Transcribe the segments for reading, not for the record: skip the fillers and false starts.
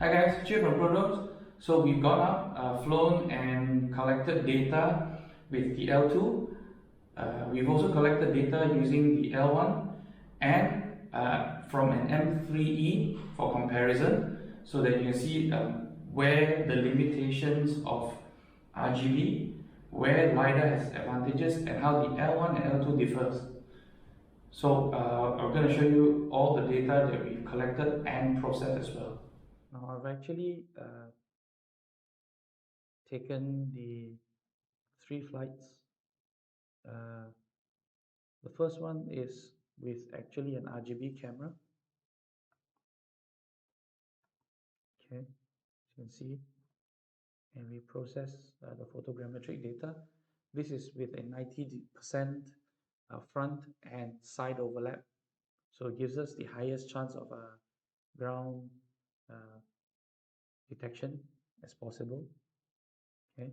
Hi guys, Chief from Prodos. So we've gone up, flown and collected data with the L2. We've also collected data using the L1 and from an M3E for comparison, so that you can see where the limitations of RGB, where LiDAR has advantages, and how the L1 and L2 differs. So I'm going to show you all the data that we've collected and processed as well. Now I've actually taken the 3 flights. The first one is with actually an RGB camera. Okay, you can see, and we process the photogrammetric data. This is with a 90% front and side overlap, so it gives us the highest chance of ground detection as possible. Okay,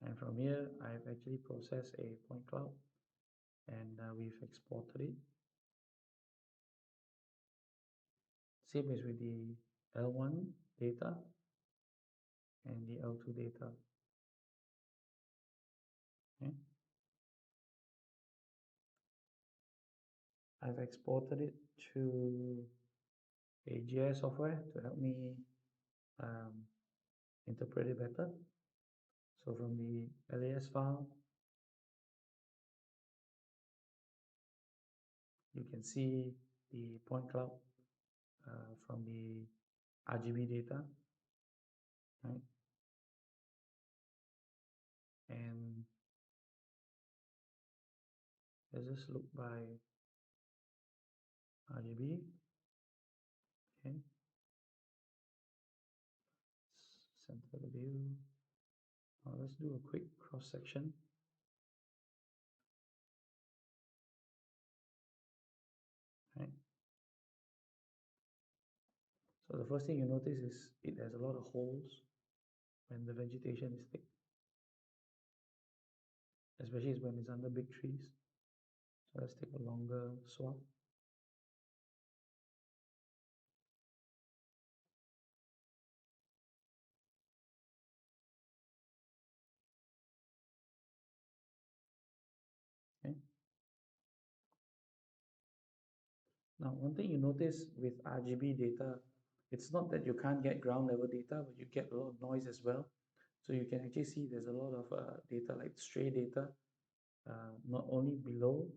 and from here I've actually processed a point cloud, and we've exported it. Same as with the L1 data and the L2 data. Okay. I've exported it to a GIS software to help me interpret it better. So from the LAS file, you can see the point cloud from the RGB data, right? And let's just look by RGB. Okay, center the view. Now let's do a quick cross section. Right. So the first thing you notice is it has a lot of holes when the vegetation is thick, especially when it's under big trees. So let's take a longer swath. Okay. Now, one thing you notice with RGB data, it's not that you can't get ground level data, but you get a lot of noise as well. So you can actually see there's a lot of data like stray data, not only below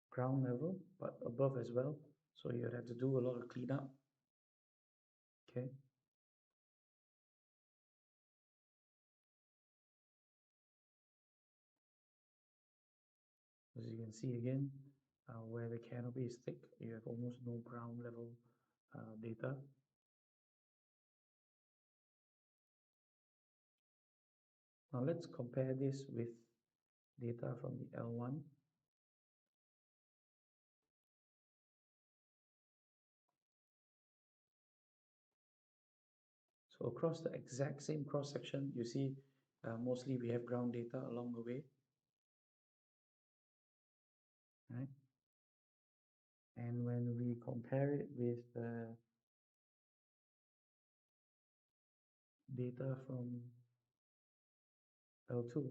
ground level, but above as well. So you have to do a lot of cleanup. Okay. As you can see again, where the canopy is thick, you have almost no ground level data. Now let's compare this with data from the L1. So across the exact same cross section, you see mostly we have ground data along the way, right? And when we compare it with the data from L2,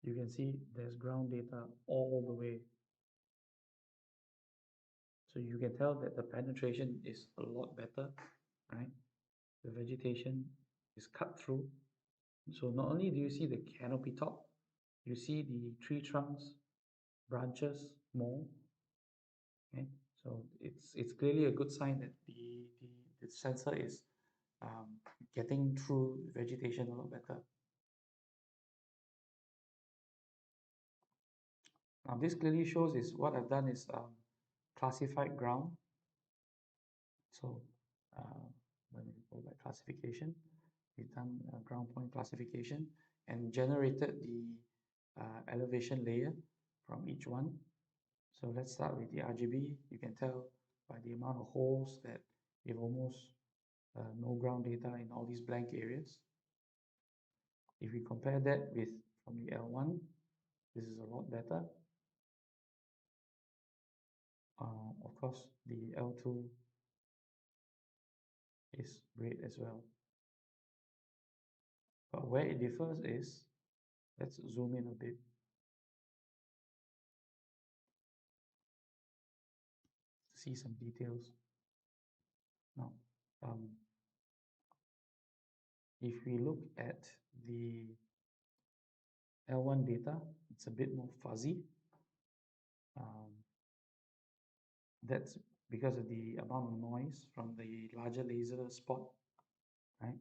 you can see there's ground data all the way. So you can tell that the penetration is a lot better, right? The vegetation is cut through. So not only do you see the canopy top, you see the tree trunks, branches more. Okay, so it's clearly a good sign that the sensor is getting through vegetation a lot better. Now this clearly shows is what I've done is classified ground. So when we go by classification, we've done ground point classification and generated the elevation layer from each one. So let's start with the RGB. You can tell by the amount of holes that you have almost no ground data in all these blank areas. If we compare that with from the L1, this is a lot better. Of course, the L2 is great as well. But where it differs is, let's zoom in a bit. See some details. Now, if we look at the L1 data, it's a bit more fuzzy. That's because of the amount of noise from the larger laser spot, right?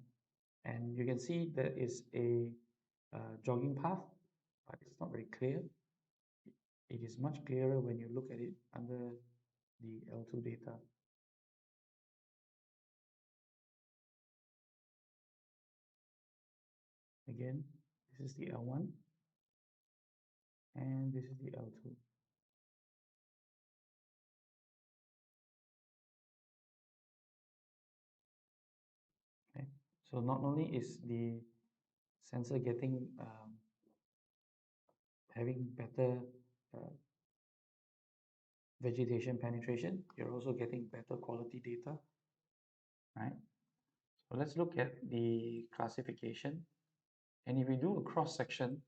And you can see there is a jogging path, but it's not very clear. It is much clearer when you look at it under the L2 data. Again, this is the L1 and this is the L2. Okay. So not only is the sensor getting having better vegetation penetration, you're also getting better quality data, right? So let's look at the classification. And if we do a cross section,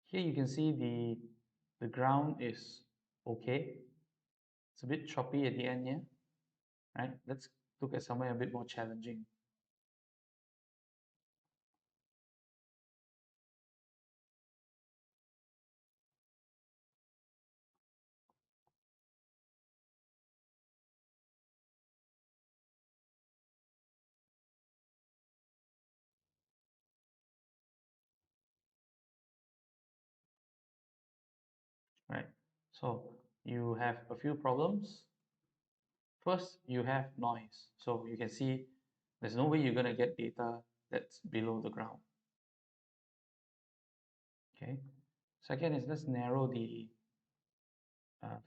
here you can see the ground is okay. It's a bit choppy at the end here, right? Let's look at somewhere a bit more challenging. Right? So you have a few problems. First, you have noise. So you can see there's no way you're going to get data that's below the ground. Okay. Second is let's narrow the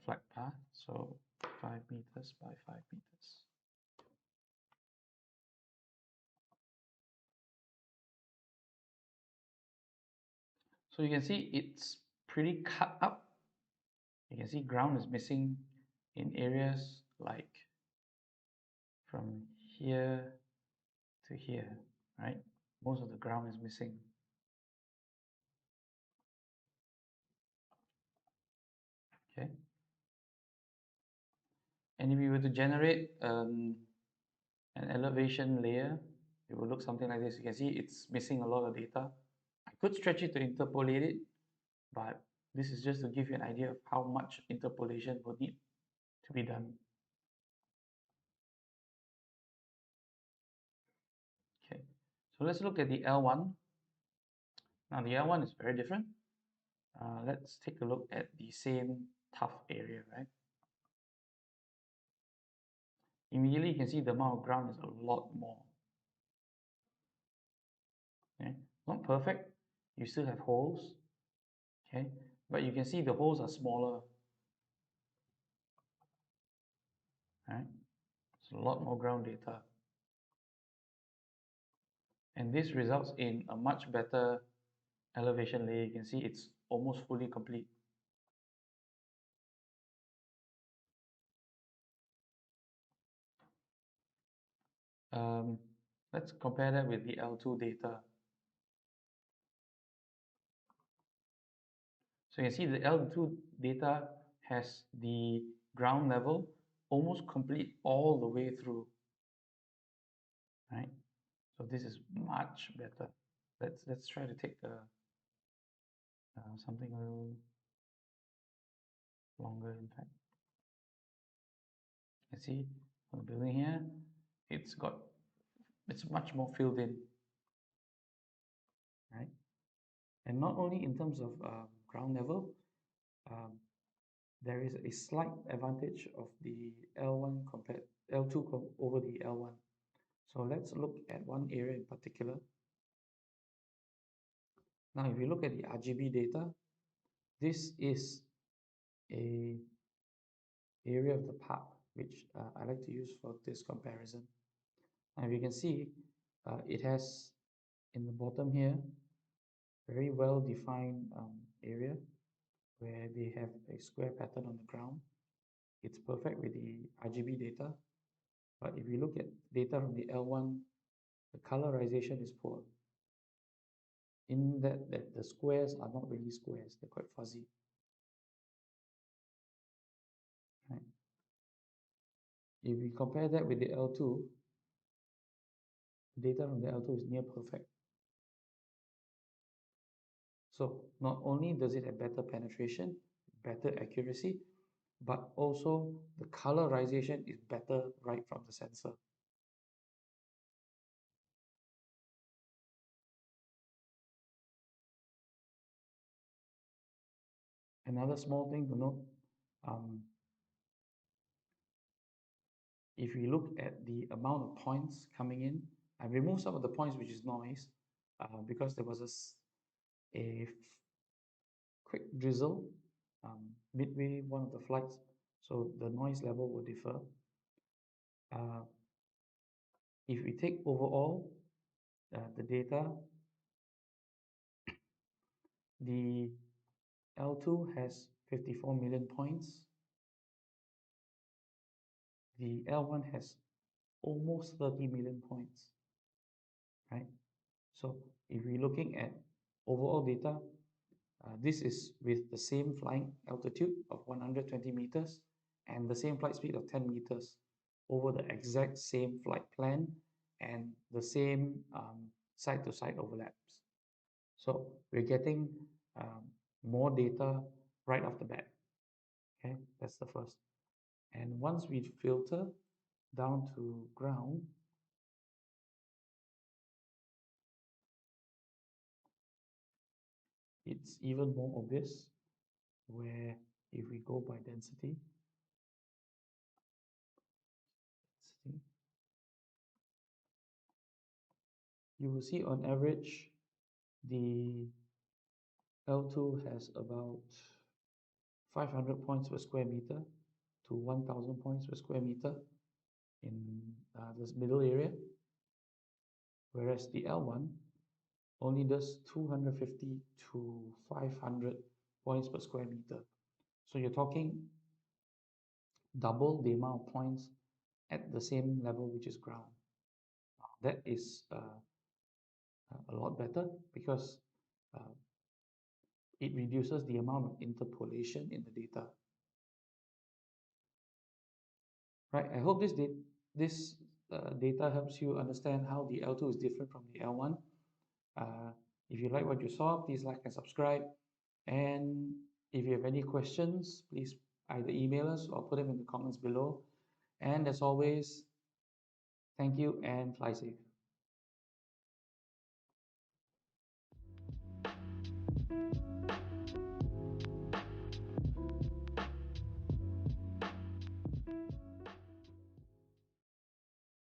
flight path. So 5 meters by 5 meters. So you can see it's pretty cut up. You can see ground is missing in areas like from here to here, right? Most of the ground is missing. Okay. And if we were to generate an elevation layer, it will look something like this. You can see it's missing a lot of data. I could stretch it to interpolate it, but this is just to give you an idea of how much interpolation will need to be done. Okay, so let's look at the L1. Now the L1 is very different. Let's take a look at the same tough area, right? Immediately you can see the amount of ground is a lot more. Okay, not perfect. You still have holes. Okay, but you can see the holes are smaller. Right? It's a lot more ground data. And this results in a much better elevation layer. You can see it's almost fully complete. Let's compare that with the L2 data. So you can see the L2 data has the ground level almost complete all the way through, right? So this is much better. Let's try to take something a little longer, in fact. You see on the building here, it's much more filled in, right? And not only in terms of ground level, there is a slight advantage of the L1 compared L2 over the L1. So let's look at one area in particular. Now, if you look at the RGB data, this is a area of the park which I like to use for this comparison. Now, you can see it has in the bottom here very well defined area where they have a square pattern on the ground. It's perfect with the RGB data. But if you look at data from the L1, the colorization is poor. In that the squares are not really squares, they're quite fuzzy. Right? If we compare that with the L2, data from the L2 is near perfect. So not only does it have better penetration, better accuracy, but also the colorization is better right from the sensor. Another small thing to note, if we look at the amount of points coming in, I removed some of the points which is noise because there was a quick drizzle midway one of the flights, so the noise level will differ. If we take overall the data, the L2 has 54 million points. The L1 has almost 30 million points, right? So if we're looking at overall data, this is with the same flying altitude of 120 meters and the same flight speed of 10 meters over the exact same flight plan and the same side-to-side overlaps. So we're getting more data right off the bat. Okay, that's the first. And once we filter down to ground, it's even more obvious where if we go by density, you will see on average the L2 has about 500 points per square meter to 1000 points per square meter in this middle area, whereas the L1 only does 250 to 500 points per square meter. So you're talking double the amount of points at the same level, which is ground. That is a lot better because it reduces the amount of interpolation in the data. Right, I hope this data helps you understand how the L2 is different from the L1. If you like what you saw, please like and subscribe. And if you have any questions, please either email us or put them in the comments below. And as always, thank you and fly safe.